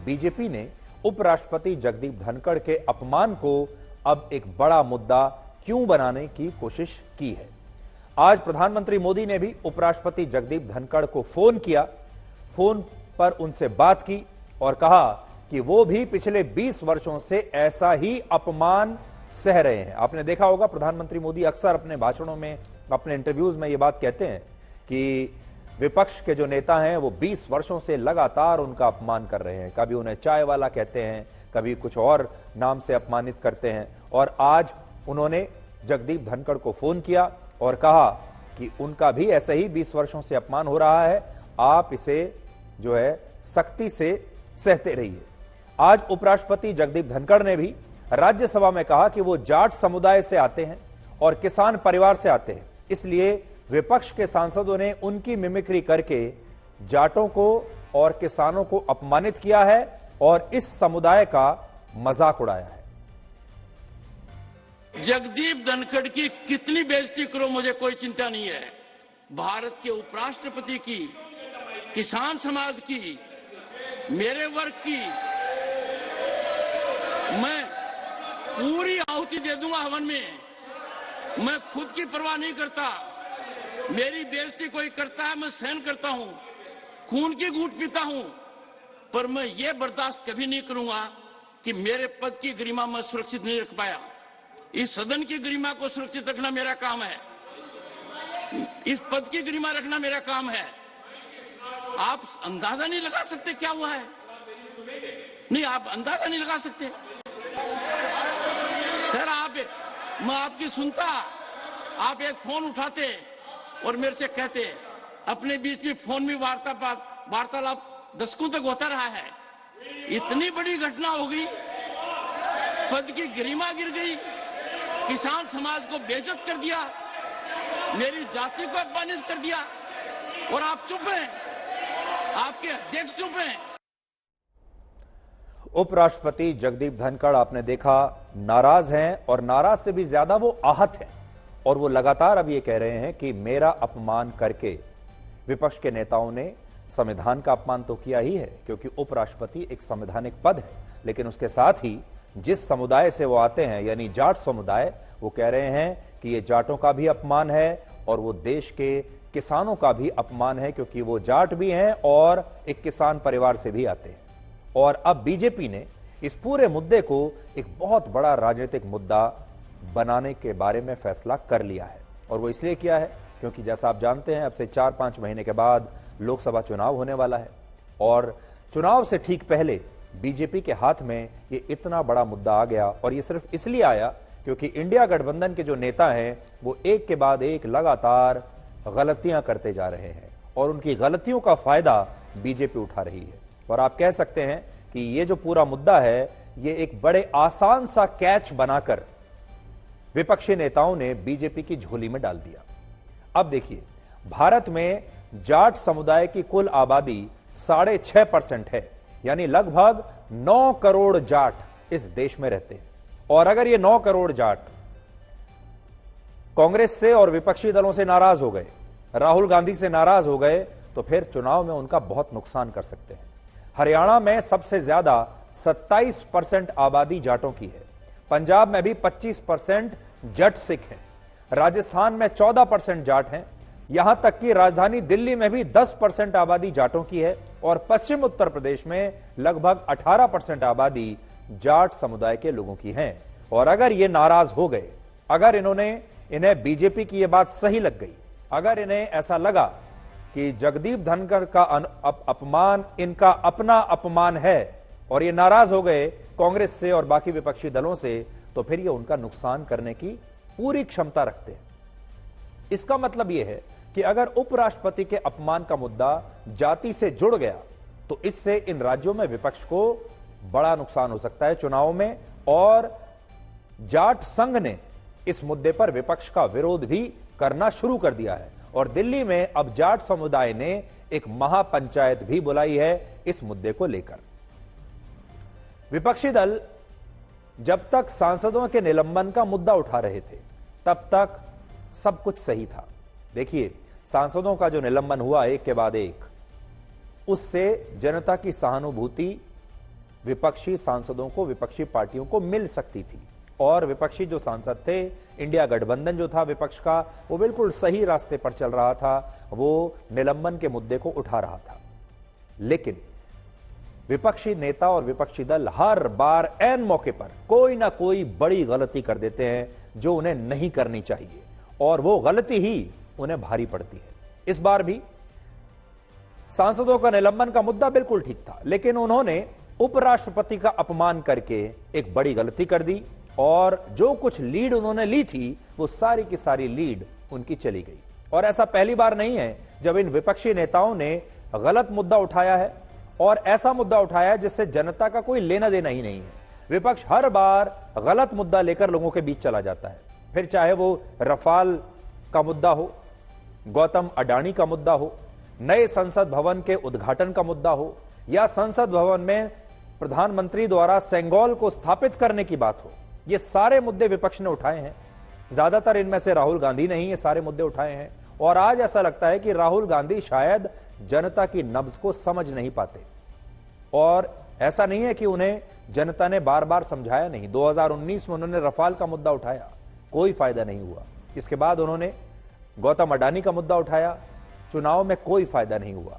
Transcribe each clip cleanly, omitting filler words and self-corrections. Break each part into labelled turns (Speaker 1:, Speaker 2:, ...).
Speaker 1: BJP ने उपराष्ट्रपति जगदीप धनखड़ के अपमान को अब एक बड़ा मुद्दा क्यों बनाने की कोशिश की है। आज प्रधानमंत्री मोदी ने भी उपराष्ट्रपति जगदीप धनखड़ को फोन किया, फोन पर उनसे बात की और कहा कि वो भी पिछले 20 वर्षों से ऐसा ही अपमान सह रहे हैं। आपने देखा होगा प्रधानमंत्री मोदी अक्सर अपने भाषणों में, अपने इंटरव्यूज में ये बात कहते हैं कि विपक्ष के जो नेता हैं वो 20 वर्षों से लगातार उनका अपमान कर रहे हैं। कभी उन्हें चाय वाला कहते हैं, कभी कुछ और नाम से अपमानित करते हैं। और आज उन्होंने जगदीप धनखड़ को फोन किया और कहा कि उनका भी ऐसे ही 20 वर्षों से अपमान हो रहा है, आप इसे जो है सख्ती से सहते रहिए। आज उपराष्ट्रपति जगदीप धनखड़ ने भी राज्यसभा में कहा कि वो जाट समुदाय से आते हैं और किसान परिवार से आते हैं, इसलिए विपक्ष के सांसदों ने उनकी मिमिक्री करके जाटों को और किसानों को अपमानित किया है और इस समुदाय का मजाक उड़ाया है।
Speaker 2: जगदीप धनखड़ की कितनी बेइज्जती करो, मुझे कोई चिंता नहीं है। भारत के उपराष्ट्रपति की, किसान समाज की, मेरे वर्ग की मैं पूरी आहुति दे दूंगा हवन में। मैं खुद की परवाह नहीं करता। मेरी बेइज्जती कोई करता है, मैं सहन करता हूं, खून की घूंट पीता हूं, पर मैं ये बर्दाश्त कभी नहीं करूंगा कि मेरे पद की गरिमा मैं सुरक्षित नहीं रख पाया। इस सदन की गरिमा को सुरक्षित रखना मेरा काम है, इस पद की गरिमा रखना मेरा काम है। आप अंदाजा नहीं लगा सकते क्या हुआ है। नहीं, आप अंदाजा नहीं लगा सकते सर। मैं आपकी सुनता, आप एक फोन उठाते और मेरे से कहते, अपने बीच में फोन में वार्तालाप दशकों तक होता रहा है। इतनी बड़ी घटना हो गई, पद की गरिमा गिर गई, किसान समाज को बेइज्जत कर दिया, मेरी जाति को अपमानित कर दिया और आप चुप हैं, आपके अध्यक्ष चुप हैं।
Speaker 1: उपराष्ट्रपति जगदीप धनखड़ आपने देखा नाराज हैं और नाराज से भी ज्यादा वो आहत हैं और वो लगातार अब ये कह रहे हैं कि मेरा अपमान करके विपक्ष के नेताओं ने संविधान का अपमान तो किया ही है, क्योंकि उपराष्ट्रपति एक संवैधानिक पद है, लेकिन उसके साथ ही जिस समुदाय से वो आते हैं यानी जाट समुदाय, वो कह रहे हैं कि ये जाटों का भी अपमान है और वो देश के किसानों का भी अपमान है, क्योंकि वो जाट भी हैं और एक किसान परिवार से भी आते हैं। और अब बीजेपी ने इस पूरे मुद्दे को एक बहुत बड़ा राजनीतिक मुद्दा बनाने के बारे में फैसला कर लिया है। और वो इसलिए किया है क्योंकि जैसा आप जानते हैं अब से 4-5 महीने के बाद लोकसभा चुनाव होने वाला है और चुनाव से ठीक पहले बीजेपी के हाथ में ये इतना बड़ा मुद्दा आ गया। और ये सिर्फ इसलिए आया क्योंकि इंडिया गठबंधन के जो नेता हैं वो एक के बाद एक लगातार गलतियां करते जा रहे हैं और उनकी गलतियों का फायदा बीजेपी उठा रही है। और आप कह सकते हैं कि ये जो पूरा मुद्दा है ये एक बड़े आसान सा कैच बनाकर विपक्षी नेताओं ने बीजेपी की झोली में डाल दिया। अब देखिए, भारत में जाट समुदाय की कुल आबादी 6.5% है, यानी लगभग 9 करोड़ जाट इस देश में रहते हैं। और अगर ये 9 करोड़ जाट कांग्रेस से और विपक्षी दलों से नाराज हो गए, राहुल गांधी से नाराज हो गए, तो फिर चुनाव में उनका बहुत नुकसान कर सकते हैं। हरियाणा में सबसे ज्यादा 27% आबादी जाटों की है, पंजाब में भी 25% जट सिख हैं, राजस्थान में 14% जाट हैं, यहां तक कि राजधानी दिल्ली में भी 10% आबादी जाटों की है और पश्चिम उत्तर प्रदेश में लगभग 18% आबादी जाट समुदाय के लोगों की है। और अगर ये नाराज हो गए, अगर इन्हें बीजेपी की यह बात सही लग गई, अगर इन्हें ऐसा लगा कि जगदीप धनखड़ का अपमान इनका अपना अपमान है और ये नाराज हो गए कांग्रेस से और बाकी विपक्षी दलों से, तो फिर ये उनका नुकसान करने की पूरी क्षमता रखते हैं। इसका मतलब यह है कि अगर उपराष्ट्रपति के अपमान का मुद्दा जाति से जुड़ गया तो इससे इन राज्यों में विपक्ष को बड़ा नुकसान हो सकता है चुनाव में। और जाट संघ ने इस मुद्दे पर विपक्ष का विरोध भी करना शुरू कर दिया है और दिल्ली में अब जाट समुदाय ने एक महापंचायत भी बुलाई है इस मुद्दे को लेकर। विपक्षी दल जब तक सांसदों के निलंबन का मुद्दा उठा रहे थे तब तक सब कुछ सही था। देखिए, सांसदों का जो निलंबन हुआ एक के बाद एक, उससे जनता की सहानुभूति विपक्षी सांसदों को, विपक्षी पार्टियों को मिल सकती थी। और विपक्षी जो सांसद थे, इंडिया गठबंधन जो था विपक्ष का, वो बिल्कुल सही रास्ते पर चल रहा था, वो निलंबन के मुद्दे को उठा रहा था। लेकिन विपक्षी नेता और विपक्षी दल हर बार ऐन मौके पर कोई ना कोई बड़ी गलती कर देते हैं जो उन्हें नहीं करनी चाहिए, और वो गलती ही उन्हें भारी पड़ती है। इस बार भी सांसदों का निलंबन का मुद्दा बिल्कुल ठीक था, लेकिन उन्होंने उपराष्ट्रपति का अपमान करके एक बड़ी गलती कर दी, और जो कुछ लीड उन्होंने ली थी वो सारी की सारी लीड उनकी चली गई। और ऐसा पहली बार नहीं है जब इन विपक्षी नेताओं ने गलत मुद्दा उठाया है, और ऐसा मुद्दा उठाया है जिससे जनता का कोई लेना देना ही नहीं है। विपक्ष हर बार गलत मुद्दा लेकर लोगों के बीच चला जाता है, फिर चाहे वो रफाल का मुद्दा हो, गौतम अडानी का मुद्दा हो, नए संसद भवन के उद्घाटन का मुद्दा हो, या संसद भवन में प्रधानमंत्री द्वारा सेंगोल को स्थापित करने की बात हो। ये सारे मुद्दे विपक्ष ने उठाए हैं। ज्यादातर इनमें से राहुल गांधी ने ही ये सारे मुद्दे उठाए हैं, और आज ऐसा लगता है कि राहुल गांधी शायद जनता की नब्ज को समझ नहीं पाते। और ऐसा नहीं है कि उन्हें जनता ने बार बार समझाया नहीं। 2019 में उन्होंने रफाल का मुद्दा उठाया, कोई फायदा नहीं हुआ। इसके बाद उन्होंने गौतम अडानी का मुद्दा उठाया, चुनाव में कोई फायदा नहीं हुआ।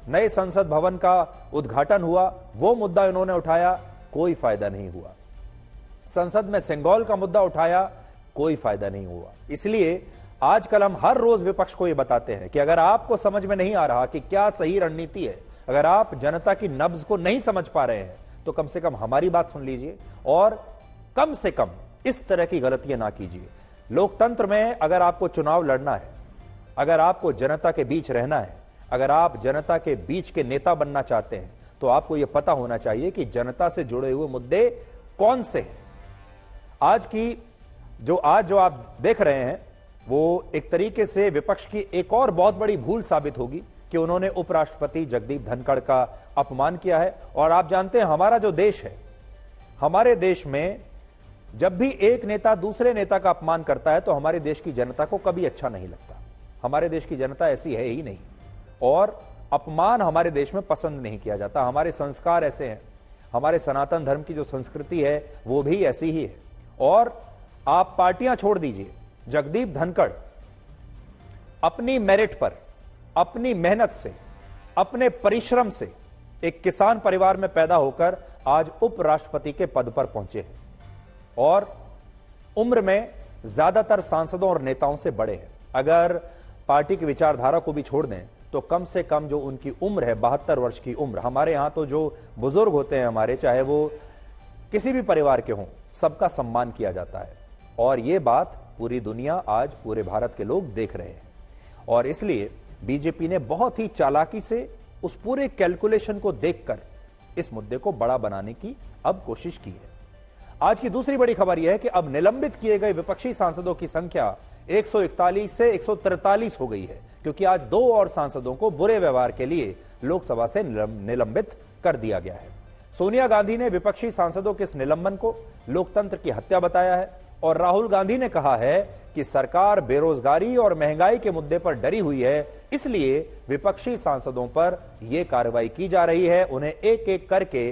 Speaker 1: नए संसद भवन का उद्घाटन हुआ, वो मुद्दा इन्होंने उठाया, कोई फायदा नहीं हुआ। संसद में सेंगोल का मुद्दा उठाया, कोई फायदा नहीं हुआ। इसलिए आजकल हम हर रोज विपक्ष को यह बताते हैं कि अगर आपको समझ में नहीं आ रहा कि क्या सही रणनीति है, अगर आप जनता की नब्ज को नहीं समझ पा रहे हैं, तो कम से कम हमारी बात सुन लीजिए, और कम से कम इस तरह की गलतियां ना कीजिए। लोकतंत्र में अगर आपको चुनाव लड़ना है, अगर आपको जनता के बीच रहना है, अगर आप जनता के बीच के नेता बनना चाहते हैं, तो आपको यह पता होना चाहिए कि जनता से जुड़े हुए मुद्दे कौन से हैं। आज जो आप देख रहे हैं, वो एक तरीके से विपक्ष की एक और बहुत बड़ी भूल साबित होगी कि उन्होंने उपराष्ट्रपति जगदीप धनखड़ का अपमान किया है। और आप जानते हैं, हमारा जो देश है, हमारे देश में जब भी एक नेता दूसरे नेता का अपमान करता है तो हमारे देश की जनता को कभी अच्छा नहीं लगता। हमारे देश की जनता ऐसी है ही नहीं, और अपमान हमारे देश में पसंद नहीं किया जाता। हमारे संस्कार ऐसे हैं, हमारे सनातन धर्म की जो संस्कृति है वो भी ऐसी ही है। और आप पार्टियां छोड़ दीजिए, जगदीप धनखड़ अपनी मेरिट पर, अपनी मेहनत से, अपने परिश्रम से एक किसान परिवार में पैदा होकर आज उपराष्ट्रपति के पद पर पहुंचे हैं, और उम्र में ज्यादातर सांसदों और नेताओं से बड़े हैं। अगर पार्टी की विचारधारा को भी छोड़ दें तो कम से कम जो उनकी उम्र है, 72 वर्ष की उम्र, हमारे यहां तो जो बुजुर्ग होते हैं हमारे, चाहे वो किसी भी परिवार के हों, सबका सम्मान किया जाता है। और ये बात पूरी दुनिया, आज पूरे भारत के लोग देख रहे हैं। और इसलिए बीजेपी ने बहुत ही चालाकी से उस पूरे कैलकुलेशन को देखकर इस मुद्दे को बड़ा बनाने की अब कोशिश की है। आज की दूसरी बड़ी खबर यह है कि अब निलंबित किए गए विपक्षी सांसदों की संख्या 141 से 143 हो गई है, क्योंकि आज 2 और सांसदों को बुरे व्यवहार के लिए लोकसभा से निलंबित कर दिया गया है। सोनिया गांधी ने विपक्षी सांसदों के इस निलंबन को लोकतंत्र की हत्या बताया है, और राहुल गांधी ने कहा है कि सरकार बेरोजगारी और महंगाई के मुद्दे पर डरी हुई है, इसलिए विपक्षी सांसदों पर यह कार्रवाई की जा रही है, उन्हें एक एक करके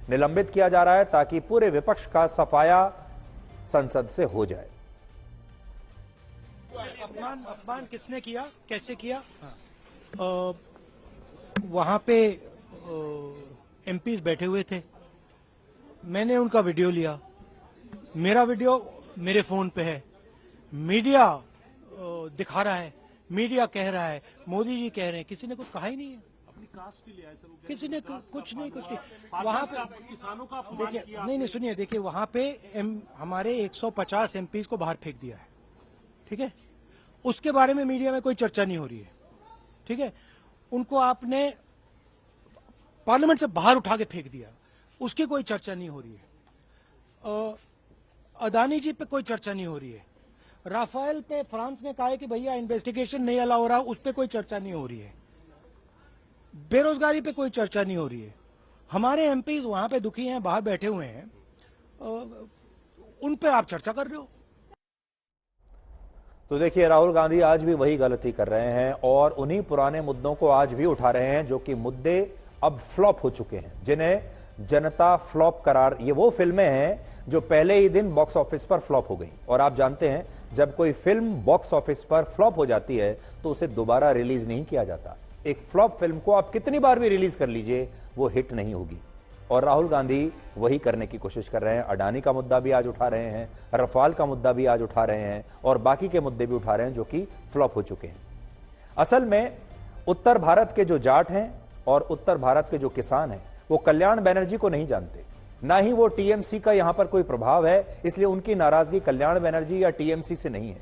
Speaker 1: निलंबित किया जा रहा है ताकि पूरे विपक्ष का सफाया संसद से हो जाए।
Speaker 3: अपमान किसने किया, कैसे किया? वहां पे एमपीज बैठे हुए थे, मैंने उनका वीडियो लिया, मेरा वीडियो मेरे फोन पे है, मीडिया दिखा रहा है, मीडिया कह रहा है, मोदी जी कह रहे हैं, किसी ने कुछ कहा ही नहीं है,
Speaker 4: अपनी कास्ट भी लिया है सर,
Speaker 3: किसी ने कुछ नहीं वहां पे
Speaker 4: किसानों का अपमान किया।
Speaker 3: नहीं सुनिए, देखिए वहां पे हमारे 150 एमपीज को बाहर फेंक दिया है, ठीक है, उसके बारे में मीडिया में कोई चर्चा नहीं हो रही है, ठीक है, उनको आपने पार्लियामेंट से बाहर उठा के फेंक दिया, उसकी कोई चर्चा नहीं हो रही है। अदानी जी पे कोई चर्चा नहीं हो रही है। राफेल पे फ्रांस ने कहा है कि भैया इन्वेस्टिगेशन नहीं अलाउ हो रहा, उस पर कोई चर्चा नहीं हो रही है। बेरोजगारी पे कोई चर्चा नहीं हो रही है। हमारे एमपीज वहां पे दुखी हैं, बाहर बैठे हुए हैं, उन पे आप चर्चा कर रहे हो।
Speaker 1: तो देखिए, राहुल गांधी आज भी वही गलती कर रहे हैं और उन्हीं पुराने मुद्दों को आज भी उठा रहे हैं, जो कि मुद्दे अब फ्लॉप हो चुके हैं, जिन्हें जनता फ्लॉप करार, ये वो फिल्में हैं जो पहले ही दिन बॉक्स ऑफिस पर फ्लॉप हो गई। और आप जानते हैं जब कोई फिल्म बॉक्स ऑफिस पर फ्लॉप हो जाती है तो उसे दोबारा रिलीज नहीं किया जाता। एक फ्लॉप फिल्म को आप कितनी बार भी रिलीज कर लीजिए, वो हिट नहीं होगी। और राहुल गांधी वही करने की कोशिश कर रहे हैं। अडानी का मुद्दा भी आज उठा रहे हैं, रफाल का मुद्दा भी आज उठा रहे हैं और बाकी के मुद्दे भी उठा रहे हैं जो कि फ्लॉप हो चुके हैं। असल में उत्तर भारत के जो जाट हैं और उत्तर भारत के जो किसान हैं वो कल्याण बनर्जी को नहीं जानते, ना ही वो टीएमसी का यहां पर कोई प्रभाव है, इसलिए उनकी नाराजगी कल्याण बनर्जी या टीएमसी से नहीं है।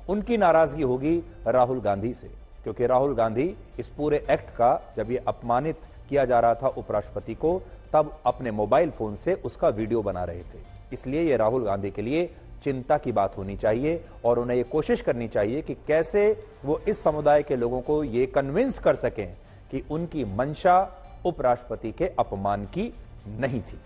Speaker 1: उनकी नाराजगी होगी राहुल गांधी से, क्योंकि राहुल गांधी इस पूरे एक्ट का जब ये अपमानित किया जा रहा था उपराष्ट्रपति को, तब अपने मोबाइल फोन से उसका वीडियो बना रहे थे। इसलिए ये राहुल गांधी के लिए चिंता की बात होनी चाहिए और उन्हें ये कोशिश करनी चाहिए कि कैसे वो इस समुदाय के लोगों को ये कन्विंस कर सकें कि उनकी मंशा उपराष्ट्रपति के अपमान की नहीं थी।